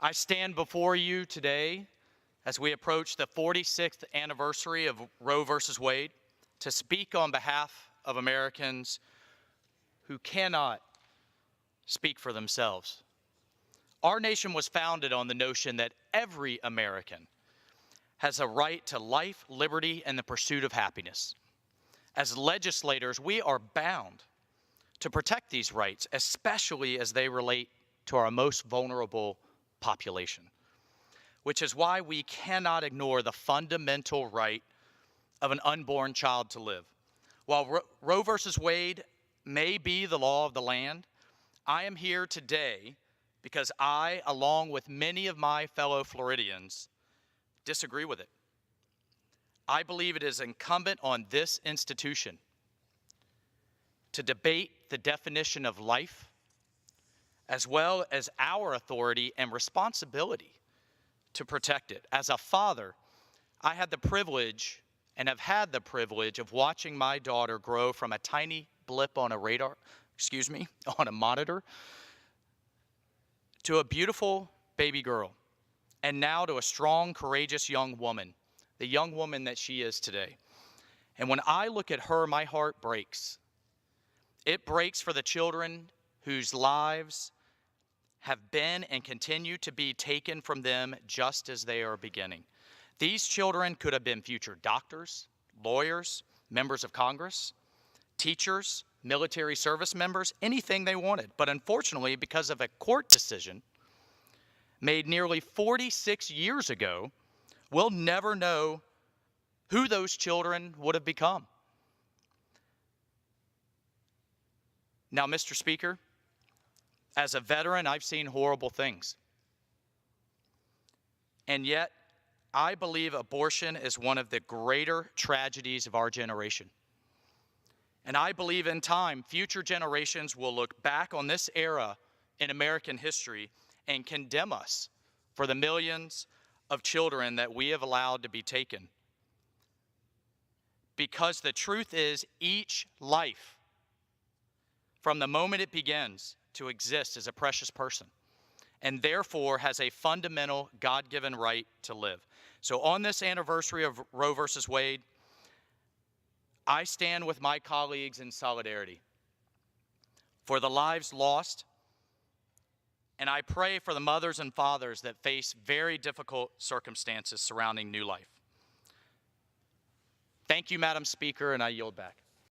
I stand before you today as we approach the 46th anniversary of Roe versus Wade to speak on behalf of Americans who cannot speak for themselves. Our nation was founded on the notion that every American has a right to life, liberty, and the pursuit of happiness. As legislators, we are bound to protect these rights, especially as they relate to our most vulnerable population, which is why we cannot ignore the fundamental right of an unborn child to live. While Roe versus Wade may be the law of the land, I am here today because I, along with many of my fellow Floridians, disagree with it. I believe it is incumbent on this institution to debate the definition of life, as well as our authority and responsibility to protect it. As a father, I had the privilege and have had the privilege of watching my daughter grow from a tiny blip on a on a monitor, to a beautiful baby girl, and now to a strong, courageous young woman, the young woman that she is today. And when I look at her, my heart breaks. It breaks for the children whose lives have been and continue to be taken from them just as they are beginning. These children could have been future doctors, lawyers, members of Congress, teachers, military service members, anything they wanted. But unfortunately, because of a court decision made nearly 46 years ago, we'll never know who those children would have become. Now, Mr. Speaker, as a veteran, I've seen horrible things. And yet, I believe abortion is one of the greater tragedies of our generation. And I believe in time, future generations will look back on this era in American history and condemn us for the millions of children that we have allowed to be taken. Because the truth is, each life, from the moment it begins to exist, is a precious person, and therefore has a fundamental God-given right to live. So on this anniversary of Roe versus Wade, I stand with my colleagues in solidarity for the lives lost, and I pray for the mothers and fathers that face very difficult circumstances surrounding new life. Thank you, Madam Speaker, and I yield back.